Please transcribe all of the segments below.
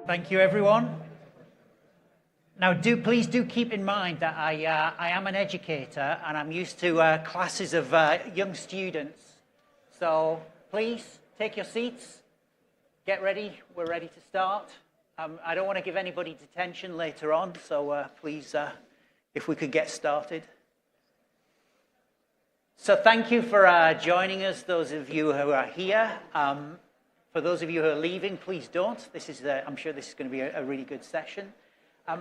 Thank you, everyone. Now, please do keep in mind that I am an educator and I'm used to classes of young students. So please take your seats, get ready. We're ready to start. I don't want to give anybody detention later on, so please, if we could get started. So thank you for joining us, those of you who are here. For those of you who are leaving, please don't. I'm sure this is going to be a really good session.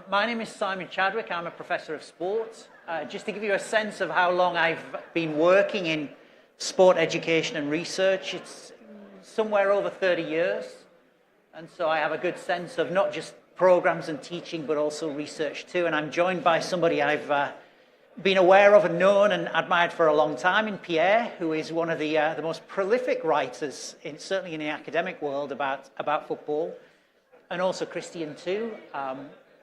My name is Simon Chadwick. I'm a professor of sport. Just to give you a sense of how long I've been working in sport education and research, it's somewhere over 30 years. And so I have a good sense of not just programs and teaching, but also research too. And I'm joined by somebody I've been aware of and known and admired for a long time in Pierre, who is one of the most prolific writers, certainly in the academic world, about football. And also Kristian too,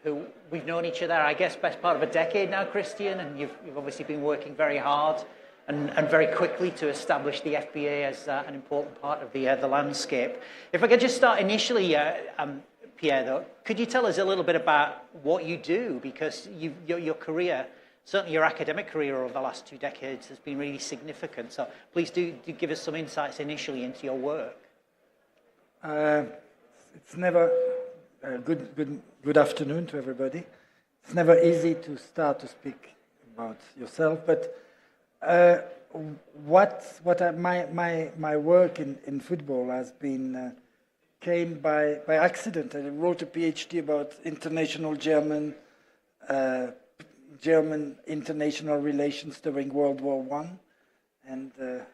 who we've known each other, I guess, best part of a decade now, Kristian, and you've obviously been working very hard and very quickly to establish the FBA as an important part of the landscape. If I could just start initially, Pierre, though, could you tell us a little bit about what you do? Because your career, certainly your academic career over the last 2 decades, has been really significant. So please do give us some insights initially into your work. It's never good afternoon to everybody. It's never easy to start to speak about yourself, but my work in football has been came by accident. I wrote a PhD about international German international relations during World War I, and the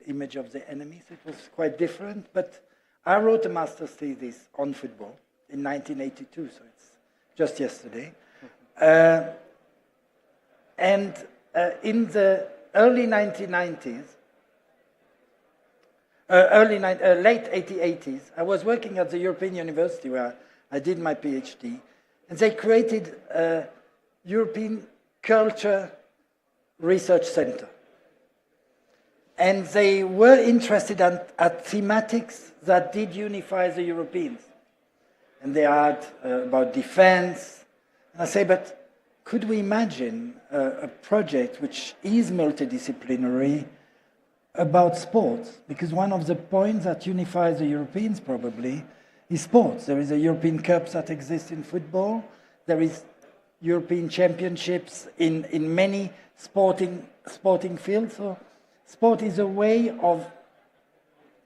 image of the enemy. So it was quite different. But I wrote a master's thesis on football in 1982, so it's just yesterday. And in the early 1990s, late 80s, I was working at the European University where I did my PhD, and they created a European Culture Research Center. And they were interested at thematics that did unify the Europeans. And they had about defense. And I say, but could we imagine a project which is multidisciplinary about sports? Because one of the points that unifies the Europeans probably is sports. There is a European Cup that exists in football. There is European championships in many sporting fields. So sport is a way of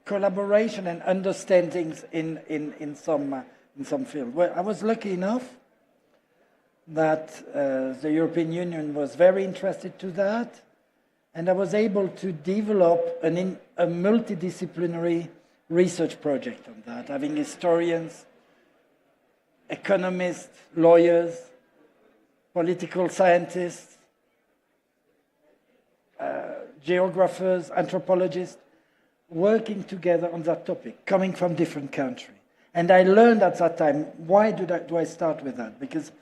collaboration and understanding in some field. Well, I was lucky enough that the European Union was very interested to that, and I was able to develop a multidisciplinary research project on that, having historians, economists, lawyers, political scientists, geographers, anthropologists, working together on that topic, coming from different countries. And I learned at that time, why do I start with that? Because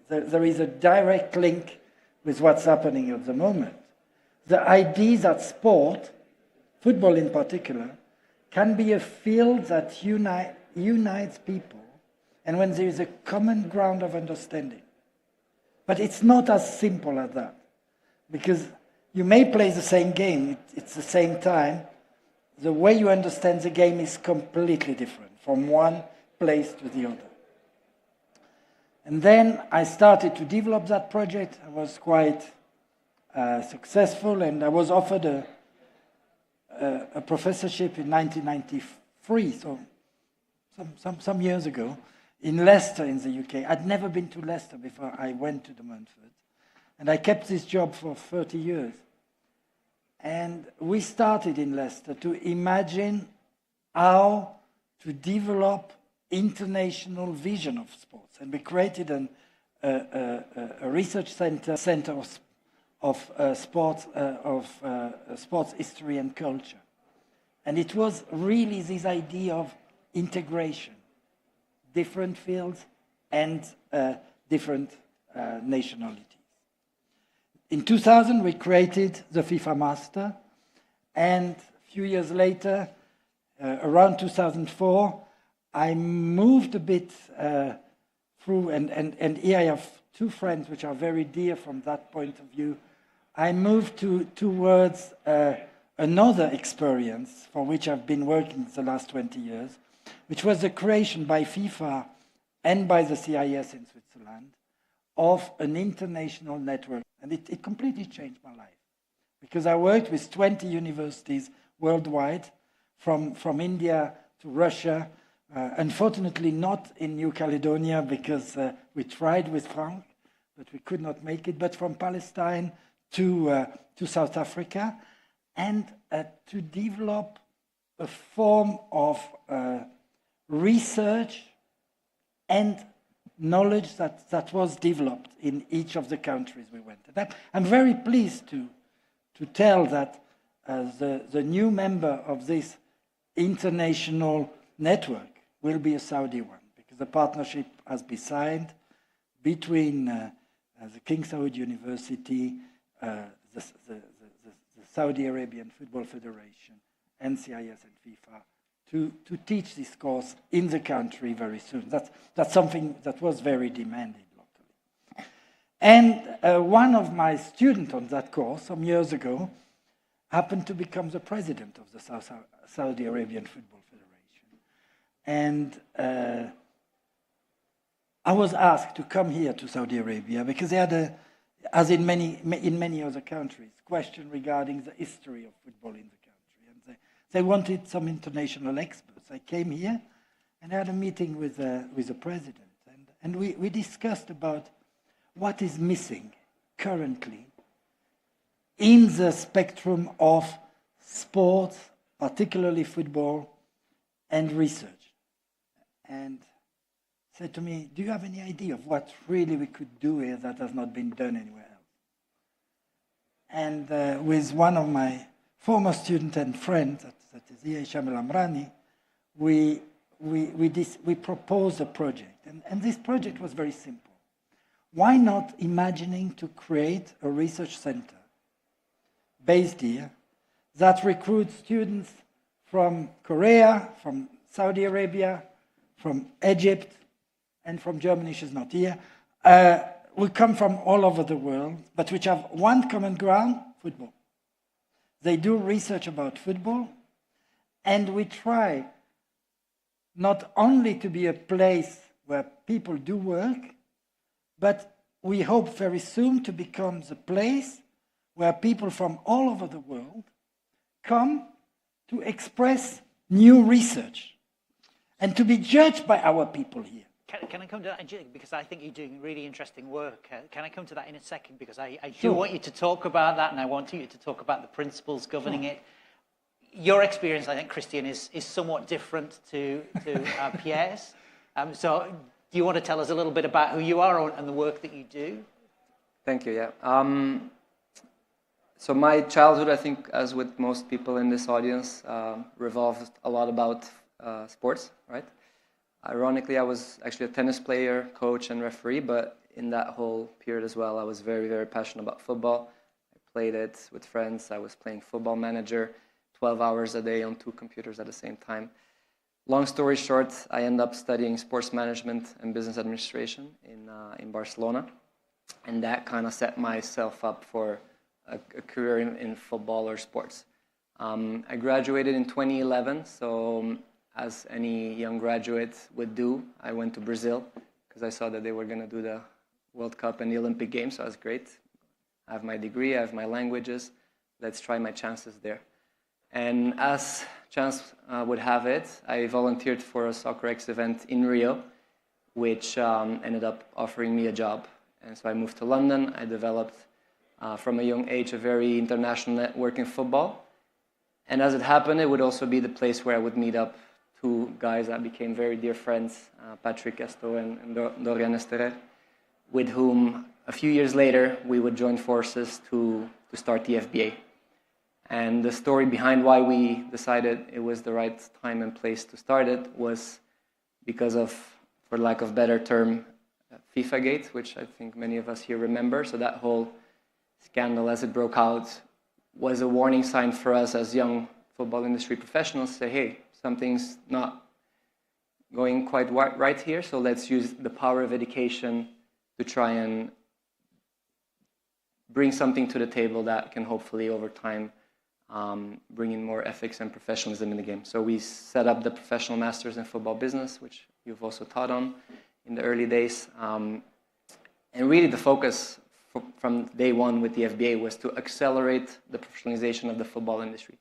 there is a direct link with what's happening at the moment. The idea that sport, football in particular, can be a field that unites people, and when there is a common ground of understanding. But it's not as simple as that, because you may play the same game, it's the same time. The way you understand the game is completely different from one place to the other. And then I started to develop that project. I was quite successful, and I was offered a professorship in 1993, so some years ago, in Leicester in the UK. I'd never been to Leicester before I went to the Montfort. And I kept this job for 30 years. And we started in Leicester to imagine how to develop international vision of sports. And we created a research center of sports history and culture. And it was really this idea of integration, different fields and different nationalities. In 2000, we created the FIFA Master, and a few years later, around 2004, I moved a bit through, and here I have two friends which are very dear from that point of view. I moved towards another experience for which I've been working the last 20 years, which was the creation by FIFA and by the CIS in Switzerland of an international network. And it completely changed my life, because I worked with 20 universities worldwide, from India to Russia, unfortunately not in New Caledonia, because we tried with Frank, but we could not make it, but from Palestine to South Africa, and to develop a form of research and knowledge that was developed in each of the countries we went to. I'm very pleased to tell that the new member of this international network will be a Saudi one, because the partnership has been signed between the King Saud University, the Saudi Arabian Football Federation, and CIS and FIFA to teach this course in the country very soon. That's something that was very demanded locally. And one of my students on that course some years ago happened to become the president of the Saudi Arabian Football Federation. And I was asked to come here to Saudi Arabia because they had, as in many other countries, question regarding the history of football in the country. And they wanted some international experts. I came here and I had a meeting with the president. And we discussed about what is missing currently in the spectrum of sports, particularly football, and research. And said to me, do you have any idea of what really we could do here that has not been done anywhere else? And with one of my former students and friends, that is here, Hisham Al-Amrani, we proposed a project. And this project was very simple. Why not imagining to create a research center based here that recruits students from Korea, from Saudi Arabia, from Egypt, and from Germany, she's not here. We come from all over the world, but which have one common ground, football. They do research about football, and we try not only to be a place where people do work, but we hope very soon to become the place where people from all over the world come to express new research and to be judged by our people here. Can I come to that, because I think you're doing really interesting work. Can I come to that in a second, because I do Sure. want you to talk about that, and I want you to talk about the principles governing it. Your experience, I think, Kristian, is somewhat different to Pierre's. So do you want to tell us a little bit about who you are and the work that you do? Thank you, yeah. So my childhood, I think, as with most people in this audience, revolved a lot about sports, right? Ironically, I was actually a tennis player, coach, and referee, but in that whole period as well, I was very, very passionate about football. I played it with friends. I was playing Football Manager 12 hours a day on 2 computers at the same time. Long story short, I ended up studying sports management and business administration in Barcelona, and that kind of set myself up for a career in football or sports. I graduated in 2011, so as any young graduate would do, I went to Brazil because I saw that they were going to do the World Cup and the Olympic Games, so I was great. I have my degree, I have my languages, let's try my chances there. And as chance would have it, I volunteered for a Soccer X event in Rio, which ended up offering me a job. And so I moved to London. I developed, from a young age, a very international network in football. And as it happened, it would also be the place where I would meet up 2 guys that became very dear friends, Patrick Esto and Dorian Esterer, with whom a few years later we would join forces to start the FBA. And the story behind why we decided it was the right time and place to start it was because of, for lack of a better term, FIFA Gate, which I think many of us here remember. So that whole scandal as it broke out was a warning sign for us as young football industry professionals to say, hey, something's not going quite right here, so let's use the power of education to try and bring something to the table that can hopefully over time bring in more ethics and professionalism in the game. So we set up the Professional Masters in Football Business, which you've also taught on in the early days. And really the focus from day one with the FBA was to accelerate the professionalization of the football industry.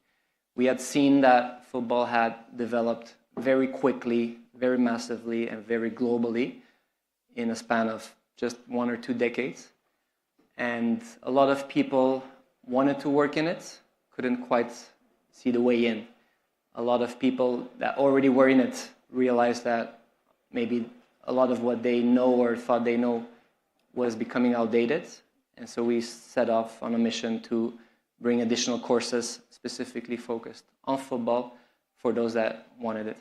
We had seen that football had developed very quickly, very massively, and very globally in a span of just 1 or 2 decades. And a lot of people wanted to work in it, couldn't quite see the way in. A lot of people that already were in it realized that maybe a lot of what they know or thought they know was becoming outdated. And so we set off on a mission to bring additional courses specifically focused on football for those that wanted it.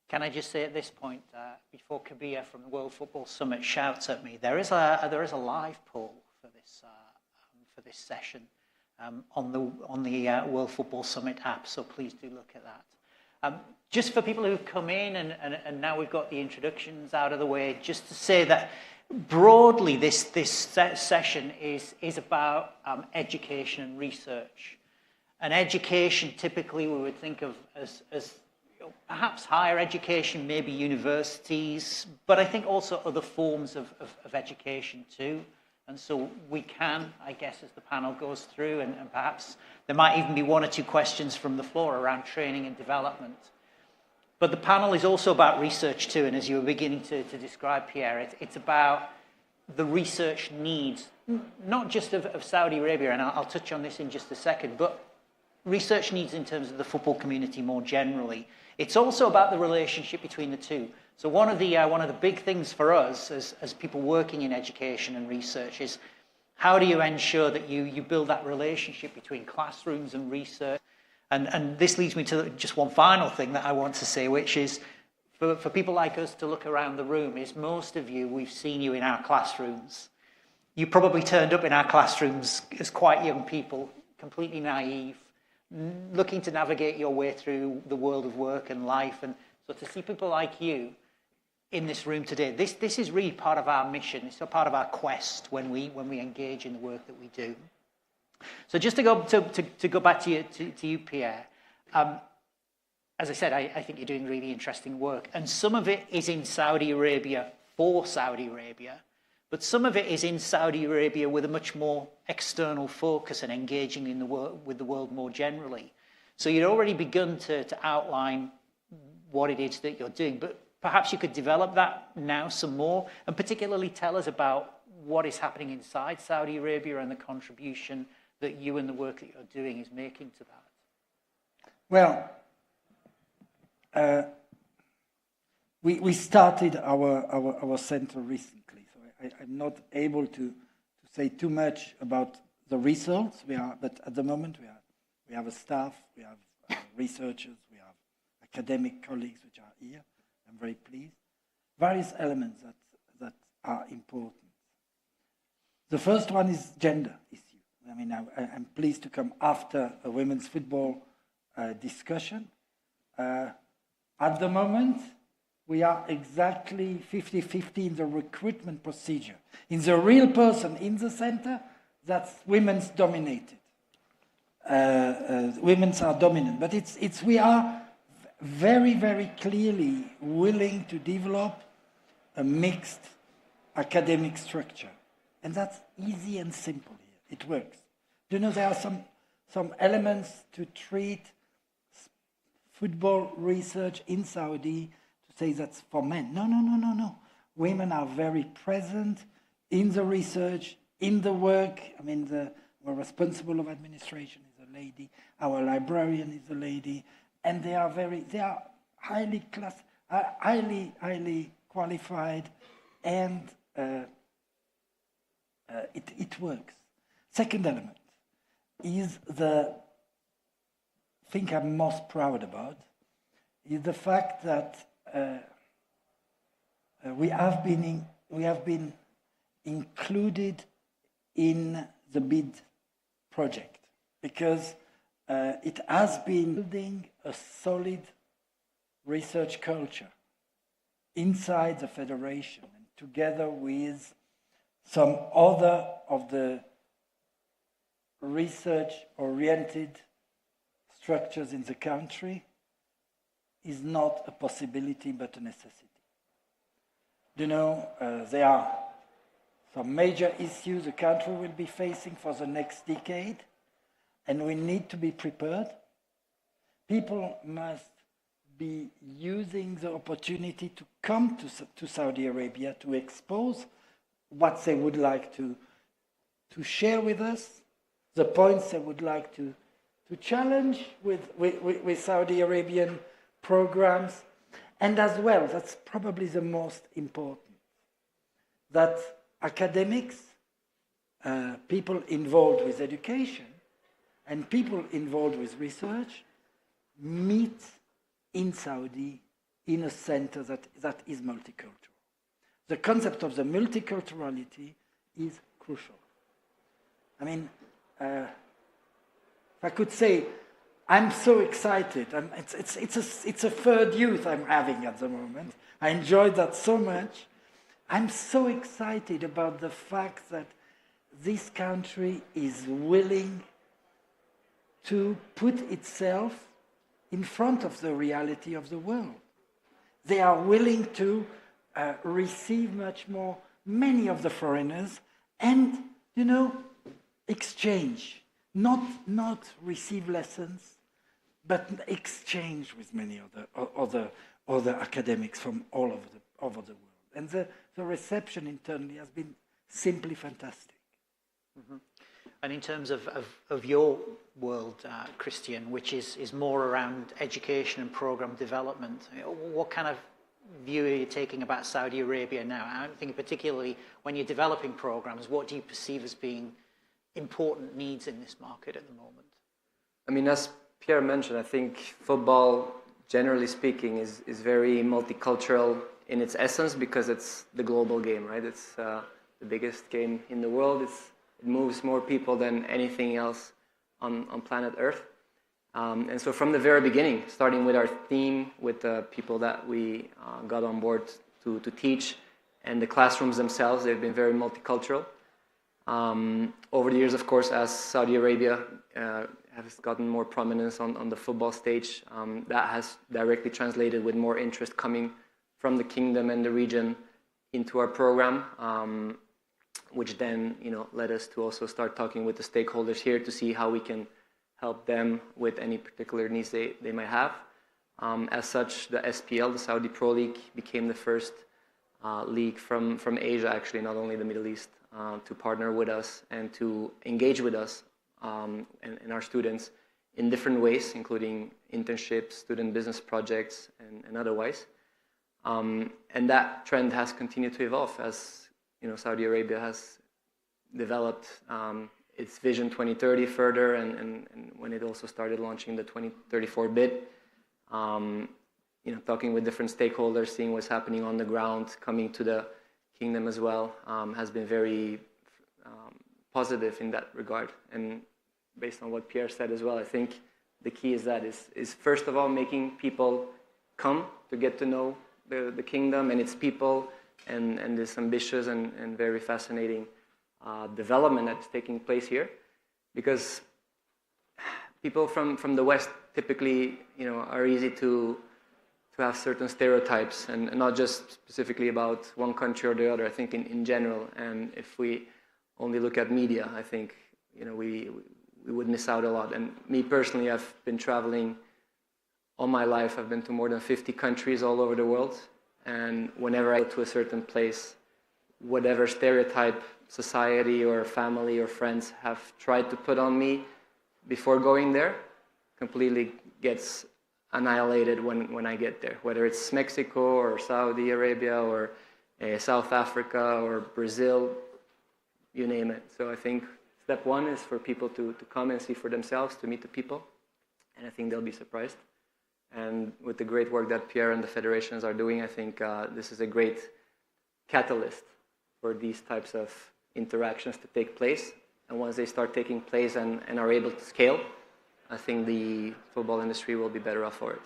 Can I just say at this point, before Kabir from the World Football Summit shouts at me, there is a live poll for this session on the World Football Summit app, so please do look at that. Just for people who've come in and now we've got the introductions out of the way, just to say that broadly this session is about education and research. And education typically we would think of as perhaps higher education, maybe universities, but I think also other forms of education too. And so we can, I guess, as the panel goes through, and perhaps there might even be 1 or 2 questions from the floor around training and development. But the panel is also about research too, and as you were beginning to describe, Pierre, it's about the research needs, not just of Saudi Arabia, and I'll touch on this in just a second, but research needs in terms of the football community more generally. It's also about the relationship between the two. So one of the big things for us as people working in education and research is how do you ensure that you build that relationship between classrooms and research? And this leads me to just one final thing that I want to say, which is for people like us to look around the room, is most of you, we've seen you in our classrooms. You probably turned up in our classrooms as quite young people, completely naive, looking to navigate your way through the world of work and life. And so to see people like you in this room today, this is really part of our mission. It's a part of our quest when we engage in the work that we do. So just to go back to you, Pierre, as I said, I think you're doing really interesting work. And some of it is in Saudi Arabia for Saudi Arabia, but some of it is in Saudi Arabia with a much more external focus and engaging in with the world more generally. So you'd already begun to outline what it is that you're doing, but perhaps you could develop that now some more, and particularly tell us about what is happening inside Saudi Arabia and the contribution that you and the work that you're doing is making to that. Well, we started our center recently, so I'm not able to say too much about the results. But at the moment we have a staff, we have researchers, we have academic colleagues which are here. I'm very pleased. Various elements that are important. The first one is gender issue. I mean, I'm pleased to come after a women's football discussion. At the moment, we are exactly 50-50 in the recruitment procedure. In the real person in the center, that's women's dominated. Women's are dominant, but we are very, very clearly willing to develop a mixed academic structure. And that's easy and simple here. It works. Do you know there are some elements to treat football research in Saudi to say that's for men. No. Women are very present in the research, in the work. I mean, our responsible of administration is a lady, our librarian is a lady, and they are highly qualified, and it works. Second element is the thing I'm most proud about is the fact that we have been included in the BID project because it has been building a solid research culture inside the federation, and together with some other of the research-oriented structures in the country, is not a possibility but a necessity. You know, there are some major issues the country will be facing for the next decade, and we need to be prepared. People must be using the opportunity to come to Saudi Arabia to expose what they would like to share with us, the points they would like to challenge with Saudi Arabian programs, and as well, that's probably the most important, that academics, people involved with education, and people involved with research meet in Saudi in a center that is multicultural. The concept of the multiculturality is crucial. I mean, if I could say, I'm so excited. It's a third youth I'm having at the moment. I enjoyed that so much. I'm so excited about the fact that this country is willing to put itself in front of the reality of the world. They are willing to receive much more, many of the foreigners, and, you know, exchange. Not receive lessons, but exchange with many other academics from all over the world. And the reception internally has been simply fantastic. Mm-hmm. And in terms of your world, Kristian, which is more around education and program development, what kind of view are you taking about Saudi Arabia now? I'm thinking particularly when you're developing programs, what do you perceive as being important needs in this market at the moment? I mean, as Pierre mentioned, I think football, generally speaking, is very multicultural in its essence because it's the global game, right? It's the biggest game in the world. It moves more people than anything else on planet Earth. And so from the very beginning, starting with our theme, with the people that we got on board to teach, and the classrooms themselves, they've been very multicultural. Over the years, of course, as Saudi Arabia has gotten more prominence on the football stage, that has directly translated with more interest coming from the kingdom and the region into our program, which then, you know, led us to also start talking with the stakeholders here to see how we can help them with any particular needs they might have. As such, the SPL, the Saudi Pro League, became the first league from Asia, actually, not only the Middle East, to partner with us and to engage with us and our students in different ways, including internships, student business projects, and otherwise. And that trend has continued to evolve as, you know, Saudi Arabia has developed its Vision 2030 further, and when it also started launching the 2034 bid, you know, talking with different stakeholders, seeing what's happening on the ground, coming to the kingdom as well, has been very positive in that regard. And based on what Pierre said as well, I think the key is that is first of all making people come to get to know the kingdom and its people, and this ambitious and very fascinating development that's taking place here, because people from the West typically, you know, are easy to have certain stereotypes, and not just specifically about one country or the other. I think in general, and if we only look at media, I think, you know, we would miss out a lot. And me personally, I've been traveling all my life. I've been to more than 50 countries all over the world, and whenever I go to a certain place, whatever stereotype society or family or friends have tried to put on me before going there completely gets annihilated when I get there, whether it's Mexico or Saudi Arabia or South Africa or Brazil, you name it. So I think step one is for people to come and see for themselves, to meet the people, and I think they'll be surprised. And with the great work that Pierre and the federations are doing, I think this is a great catalyst for these types of interactions to take place. And once they start taking place and are able to scale, I think the football industry will be better off for it.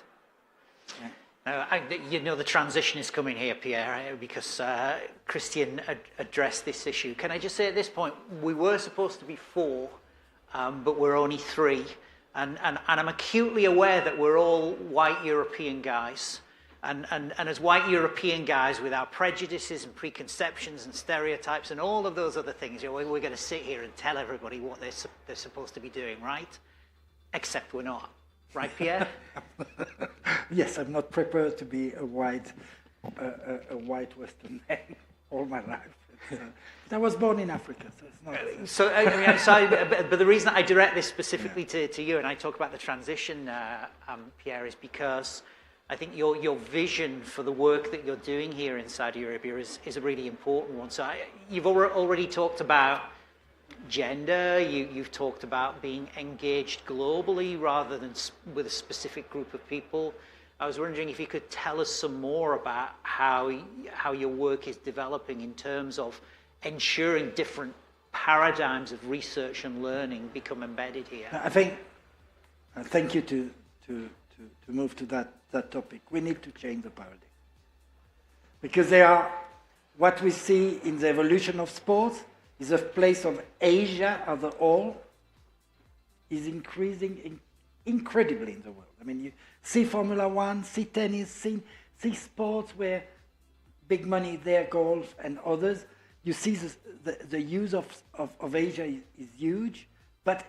You know the transition is coming here, Pierre, because Kristian addressed this issue. Can I just say at this point, we were supposed to be 4, but we're only 3. And I'm acutely aware that we're all white European guys. And as white European guys with our prejudices and preconceptions and stereotypes and all of those other things, we're going to sit here and tell everybody what they're supposed to be doing, right? Except we're not. Right, Pierre? Yes, I'm not prepared to be a white Western man all my life. I was born in Africa, so it's not. But the reason I direct this specifically to you, and I talk about the transition, Pierre, is because I think your vision for the work that you're doing here in Saudi Arabia is a really important one. So you've already talked about gender, you've talked about being engaged globally rather than with a specific group of people. I was wondering if you could tell us some more about how your work is developing in terms of ensuring different paradigms of research and learning become embedded here. I think, thank you to move to that topic. We need to change the paradigm. Because what we see in the evolution of sports is a place of Asia as a whole is increasing incredibly in the world. I mean, you see Formula One, see tennis, see sports where big money there, golf and others. You see the use of Asia is huge, but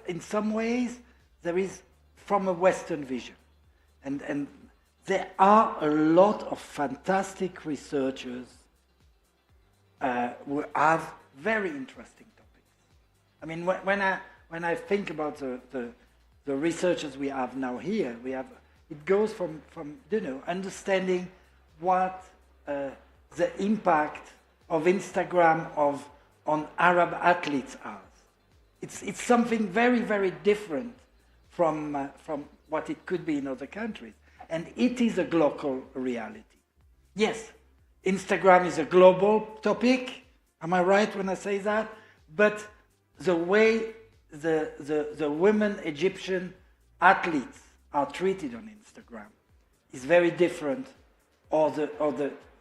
in some ways there is from a Western vision. And there are a lot of fantastic researchers who have very interesting topics. I mean, when I think about the researchers we have now here, it goes from understanding what the impact of Instagram on Arab athletes are. It's something very, very different from what it could be in other countries, and it is a global reality. Yes. Instagram is a global topic. Am I right when I say that? But the way the women Egyptian athletes are treated on Instagram is very different, or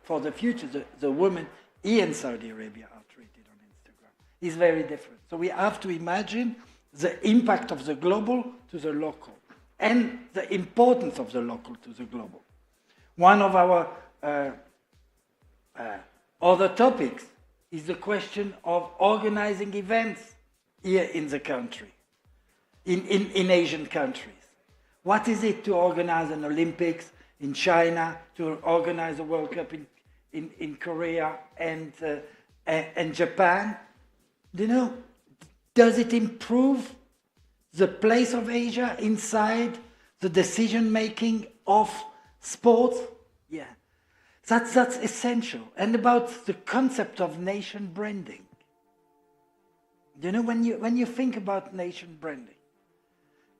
for the future, the women in Saudi Arabia are treated on Instagram is very different. So we have to imagine the impact of the global to the local and the importance of the local to the global. One of our other topics is the question of organizing events here in the country, in Asian countries. What is it to organize an Olympics in China, to organize a World Cup in Korea and Japan? Does it improve the place of Asia inside the decision-making of sports? Yeah. That's essential. And about the concept of nation branding. When you think about nation branding,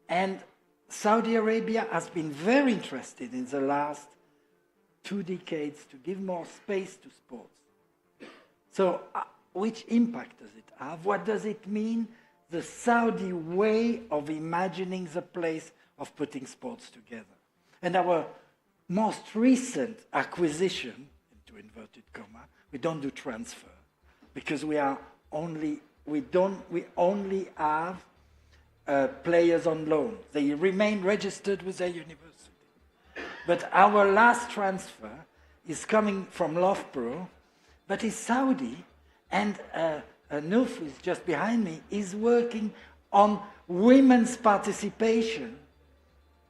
and Saudi Arabia has been very interested in the last 2 decades to give more space to sports. So which impact does it have? What does it mean? The Saudi way of imagining the place of putting sports together. And our most recent acquisition, into inverted comma, we don't do transfer because we only have players on loan. They remain registered with their university. But our last transfer is coming from Loughborough, but is Saudi, and Nouf, who is just behind me, is working on women's participation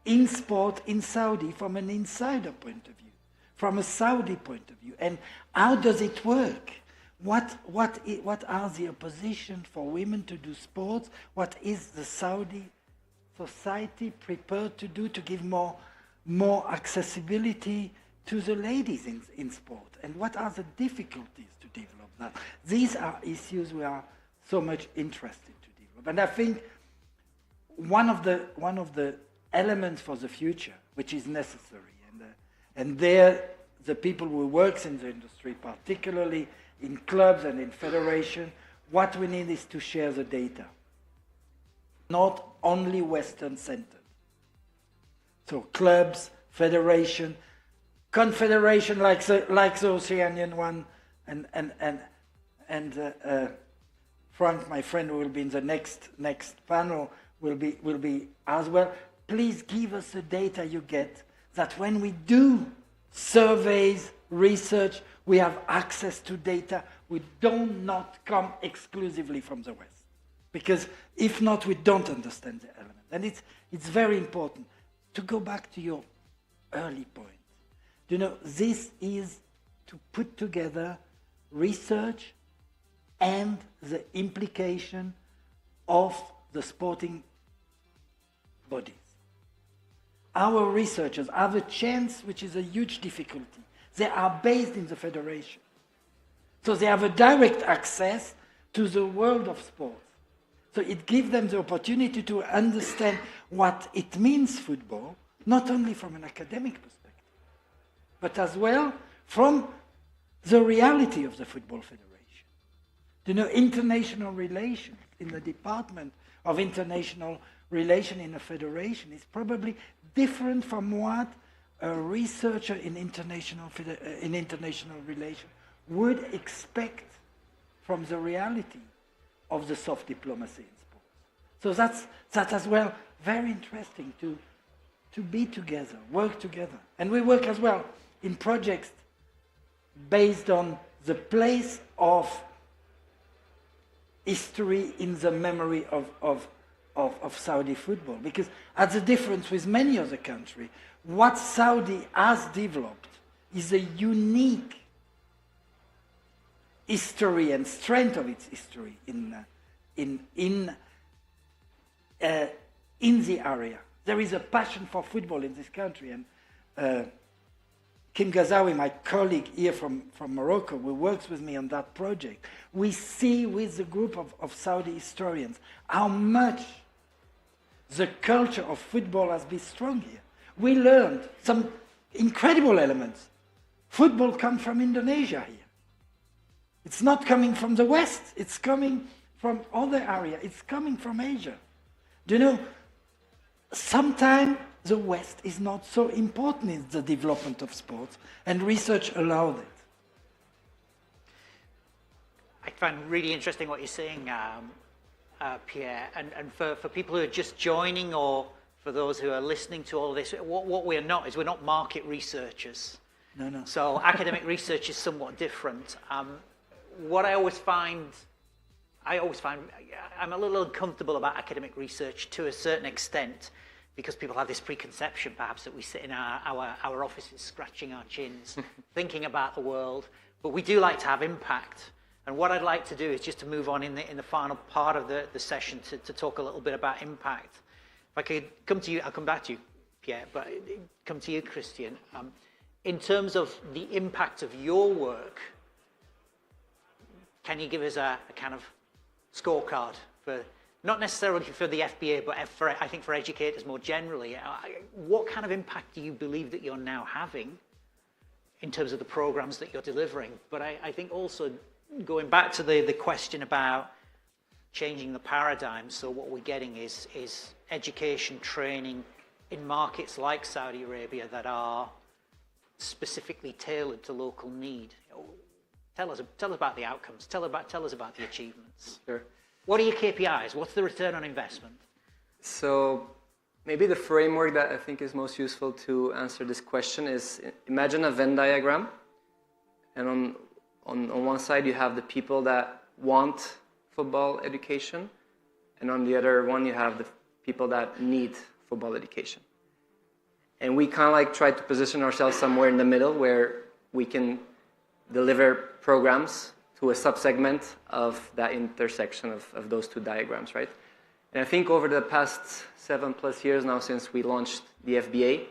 in sport in Saudi from an insider point of view, from a Saudi point of view. And how does it work? What are the opposition for women to do sports? What is the Saudi society prepared to do to give more accessibility to the ladies in sport? And what are the difficulties to develop that? These are issues we are so much interested to develop. And I think one of the elements for the future, which is necessary, and there the people who work in the industry, particularly in clubs and in federation, what we need is to share the data, not only Western-centered. So clubs, federation, confederation like the Oceanian one, and Frank, my friend, who will be in the next panel, will be as well. Please give us the data you get, that when we do surveys, research, we have access to data. We do not come exclusively from the West, because if not, we don't understand the element. And it's very important to go back to your early point. You know, this is to put together research and the implication of the sporting bodies. Our researchers have a chance, which is a huge difficulty. They are based in the federation. So they have a direct access to the world of sports. So it gives them the opportunity to understand what it means, football, not only from an academic perspective, but as well from the reality of the Football Federation. You know, international relations in the Department of International Relations in a federation is probably different from what a researcher in international relations would expect from the reality of the soft diplomacy in sports. So that's as well very interesting to be together, work together. And we work as well in projects based on the place of history in the memory of Saudi football. Because as a difference with many other countries, what Saudi has developed is a unique history and strength of its history in the area. There is a passion for football in this country, and Kim Ghazawi, my colleague here from Morocco, who works with me on that project, we see with the group of Saudi historians how much the culture of football has been strong here. We learned some incredible elements. Football comes from Indonesia here. It's not coming from the West, it's coming from other areas, it's coming from Asia. Do you know, sometimes the West is not so important in the development of sports, and research allowed it. I find really interesting what you're saying, Pierre, and for people who are just joining, or for those who are listening to all of this, what we're not is we're not market researchers. No. So academic research is somewhat different. What I always find I'm a little uncomfortable about academic research to a certain extent, because people have this preconception, perhaps, that we sit in our offices scratching our chins, thinking about the world. But we do like to have impact. And what I'd like to do is just to move on in the final part of the session to talk a little bit about impact. If I could come to you, I'll come back to you, Pierre, but come to you, Kristian. In terms of the impact of your work, can you give us a kind of scorecard for, not necessarily for the FBA, but I think for educators more generally? What kind of impact do you believe that you're now having in terms of the programs that you're delivering? But I think also going back to the question about changing the paradigm, so what we're getting is education training in markets like Saudi Arabia that are specifically tailored to local need. Tell us about the outcomes. Tell us about the achievements. Sure. What are your KPIs? What's the return on investment? So maybe the framework that I think is most useful to answer this question is, imagine a Venn diagram, and on one side you have the people that want football education, and on the other one you have the people that need football education. And we kind of like try to position ourselves somewhere in the middle where we can deliver programs to a subsegment of that intersection of those two diagrams, right? And I think over the past 7+ years now since we launched the FBA,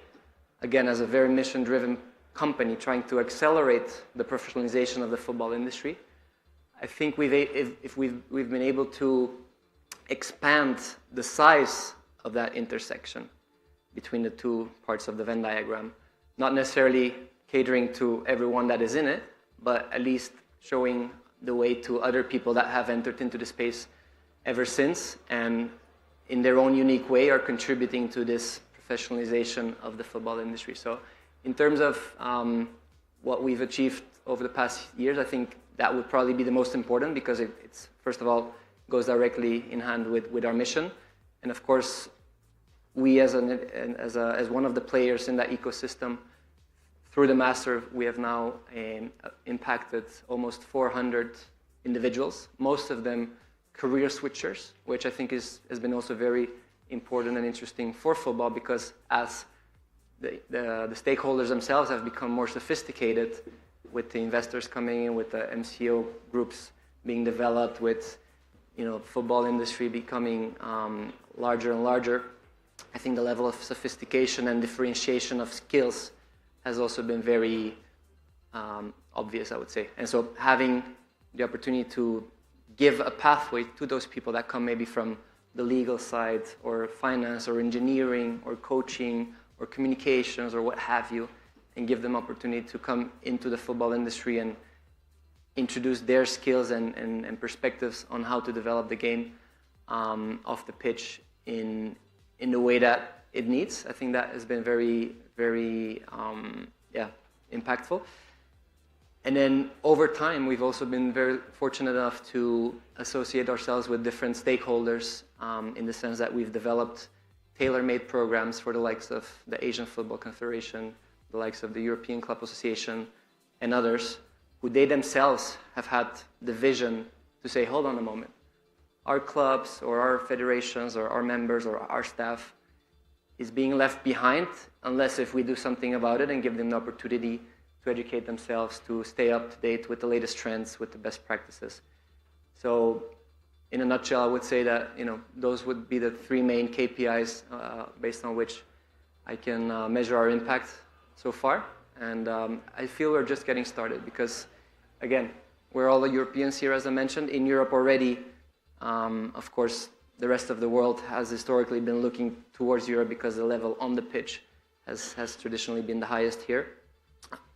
again, as a very mission-driven company trying to accelerate the professionalization of the football industry, I think we've been able to expand the size of that intersection between the two parts of the Venn diagram, not necessarily catering to everyone that is in it, but at least showing the way to other people that have entered into the space ever since, and in their own unique way are contributing to this professionalization of the football industry. So in terms of what we've achieved over the past years, I think that would probably be the most important, because it's first of all goes directly in hand with our mission. And of course, we as one of the players in that ecosystem, through the Master, we have now impacted almost 400 individuals, most of them career switchers, which I think has been also very important and interesting for football, because as the stakeholders themselves have become more sophisticated, with the investors coming in, with the MCO groups being developed, with football industry becoming larger and larger, I think the level of sophistication and differentiation of skills has also been very obvious, I would say. And so having the opportunity to give a pathway to those people that come maybe from the legal side, or finance, or engineering, or coaching, or communications, or what have you, and give them opportunity to come into the football industry and introduce their skills and perspectives on how to develop the game off the pitch in the way that it needs. I think that has been very, very impactful. And then over time, we've also been very fortunate enough to associate ourselves with different stakeholders in the sense that we've developed tailor-made programs for the likes of the Asian Football Confederation, the likes of the European Club Association, and others, who they themselves have had the vision to say, hold on a moment, our clubs or our federations or our members or our staff is being left behind unless if we do something about it and give them the opportunity to educate themselves, to stay up to date with the latest trends, with the best practices. So in a nutshell, I would say that those would be the three main KPIs based on which I can measure our impact so far. And I feel we're just getting started, because again, we're all Europeans here, as I mentioned. In Europe already, of course, the rest of the world has historically been looking towards Europe, because the level on the pitch has traditionally been the highest here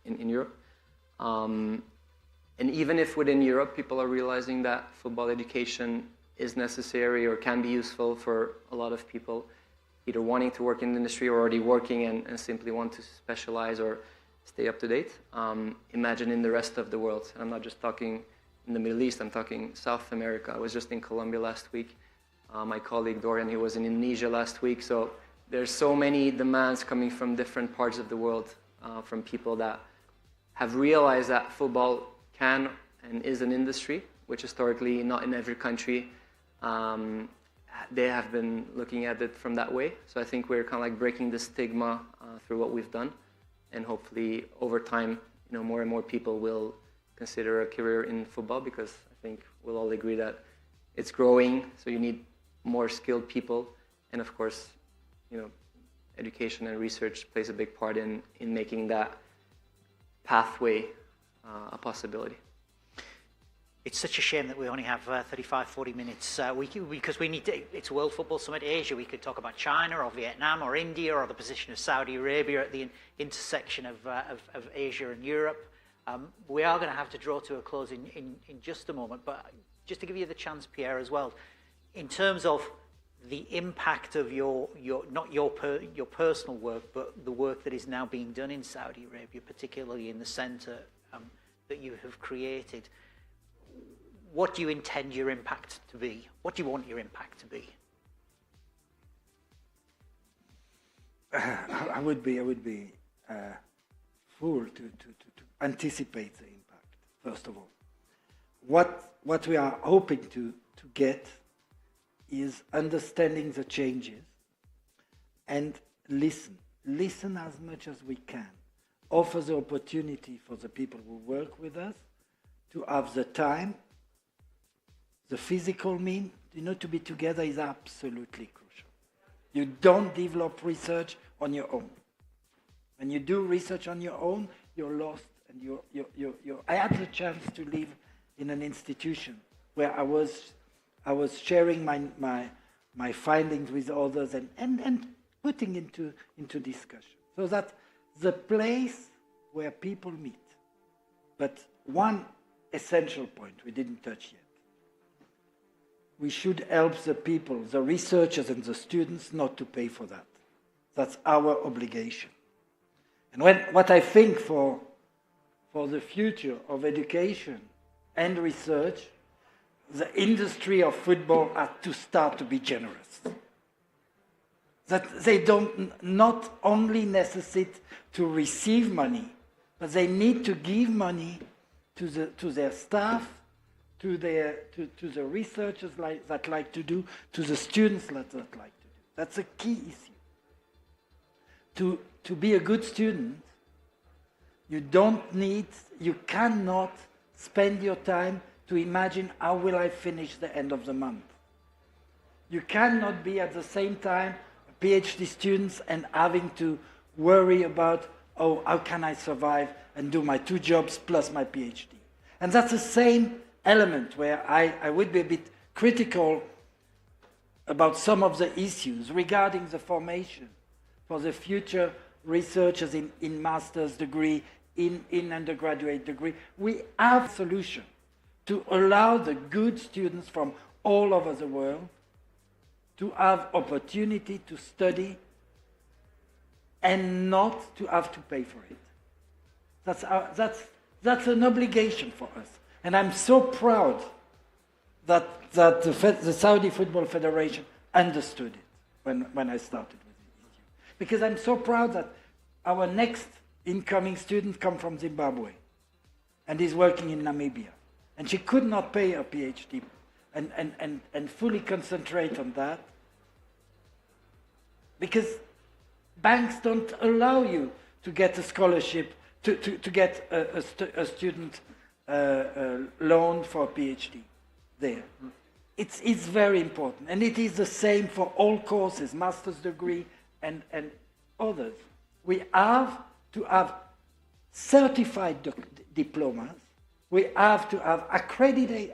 in Europe. And even if within Europe people are realizing that football education is necessary or can be useful for a lot of people, either wanting to work in the industry or already working and simply want to specialize or stay up to date, imagine in the rest of the world. And I'm not just talking in the Middle East, I'm talking South America. I was just in Colombia last week. My colleague Dorian, he was in Indonesia last week. So there's so many demands coming from different parts of the world, from people that have realized that football can and is an industry, which historically not in every country they have been looking at it from that way. So I think we're kind of like breaking the stigma through what we've done, and hopefully over time, more and more people will consider a career in football, because I think we'll all agree that it's growing. So you need more skilled people, and of course, education and research plays a big part in making that pathway a possibility. It's such a shame that we only have 35, 40 minutes because we need to, it's World Football Summit Asia. We could talk about China or Vietnam or India or the position of Saudi Arabia at the intersection of Asia and Europe. We are going to have to draw to a close in just a moment, but just to give you the chance, Pierre, as well, in terms of the impact of not your personal work, but the work that is now being done in Saudi Arabia, particularly in the centre that you have created. What do you intend your impact to be? What do you want your impact to be? I would be fool to anticipate the impact. First of all, what we are hoping to get is understanding the changes and listen as much as we can. Offer the opportunity for the people who work with us to have the time, the physical mean. To be together is absolutely crucial. You don't develop research on your own. When you do research on your own, you're lost. And I had the chance to live in an institution where I was sharing my findings with others and putting into discussion. So that the place where people meet. But one essential point we didn't touch yet. We should help the people, the researchers and the students, not to pay for that. That's our obligation. And what I think for the future of education and research, the industry of football has to start to be generous. That they don't not only necessitate to receive money, but they need to give money to their staff, to the researchers that like to do, to the students that like to do. That's a key issue. To be a good student, you cannot spend your time to imagine how will I finish the end of the month. You cannot be at the same time a PhD student and having to worry about, oh, how can I survive and do my 2 jobs plus my PhD. And that's the same element where I would be a bit critical about some of the issues regarding the formation for the future researchers in master's degree, in undergraduate degree. We have a solution to allow the good students from all over the world to have opportunity to study and not to have to pay for it. That's an obligation for us. And I'm so proud that the Saudi Football Federation understood it when I started with the issue. Because I'm so proud that our next incoming student come from Zimbabwe and is working in Namibia. And she could not pay her PhD and fully concentrate on that because banks don't allow you to get a scholarship, to get a student loan for a PhD there. It's very important. And it is the same for all courses, master's degree and others. We have to have certified diplomas. We have to have accredited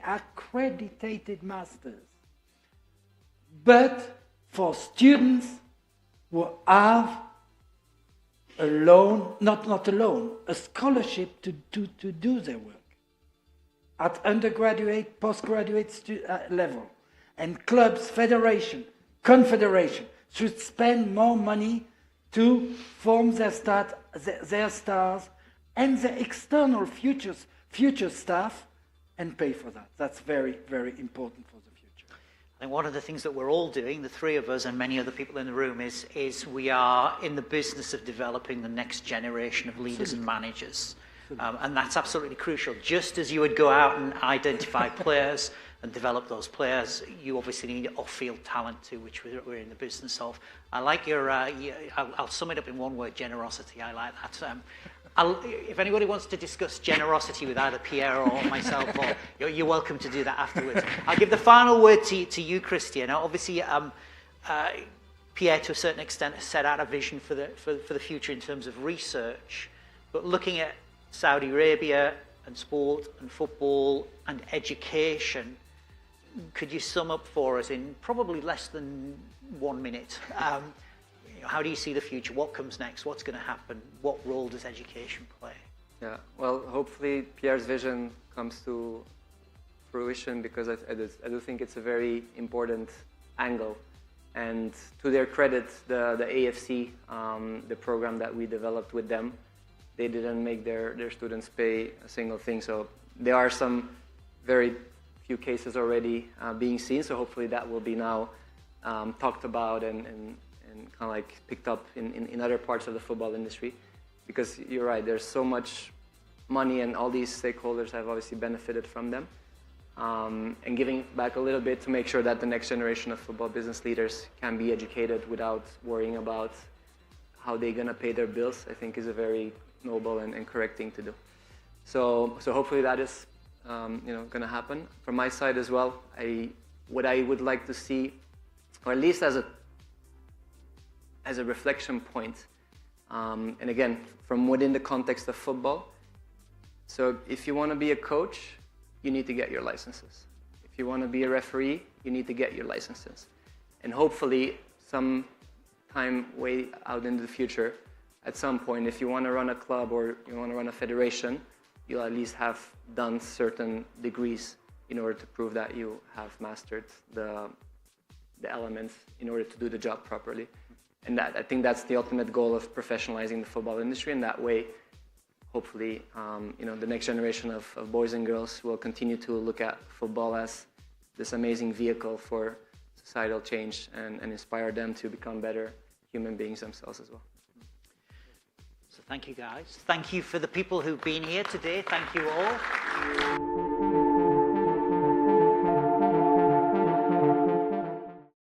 masters. But for students who have a loan, not a loan, a scholarship to do their work at undergraduate, postgraduate level. And clubs, federation, confederation should spend more money to form their stars and their external future staff and pay for that. That's very, very important for the future. I think one of the things that we're all doing, the three of us and many other people in the room, is we are in the business of developing the next generation of leaders and managers. And that's absolutely crucial. Just as you would go out and identify players and develop those players, you obviously need off-field talent too, which we're in the business of. I like your, I'll sum it up in one word, generosity. I like that. If anybody wants to discuss generosity with either Pierre or myself, or you're welcome to do that afterwards. I'll give the final word to you, Kristian. Obviously, Pierre, to a certain extent, has set out a vision for the future in terms of research, but looking at Saudi Arabia and sport and football and education, could you sum up for us in probably less than 1 minute? How do you see the future? What comes next? What's going to happen? What role does education play? Yeah, well, hopefully Pierre's vision comes to fruition because I do think it's a very important angle. And to their credit, the AFC, the program that we developed with them, they didn't make their students pay a single thing. So there are some very few cases already being seen. So hopefully that will be now talked about and kind of like picked up in other parts of the football industry. Because you're right, there's so much money and all these stakeholders have obviously benefited from them. And giving back a little bit to make sure that the next generation of football business leaders can be educated without worrying about how they're going to pay their bills, I think is a very noble and correct thing to do. So hopefully that is going to happen. From my side as well, what I would like to see, or at least as a reflection point, and again, from within the context of football. So if you want to be a coach, you need to get your licenses. If you want to be a referee, you need to get your licenses. And hopefully, some time way out in the future, at some point, if you want to run a club or you want to run a federation, you'll at least have done certain degrees in order to prove that you have mastered the elements in order to do the job properly. And I think that's the ultimate goal of professionalizing the football industry. And that way, hopefully, the next generation of boys and girls will continue to look at football as this amazing vehicle for societal change and inspire them to become better human beings themselves as well. So thank you, guys. Thank you for the people who've been here today. Thank you all.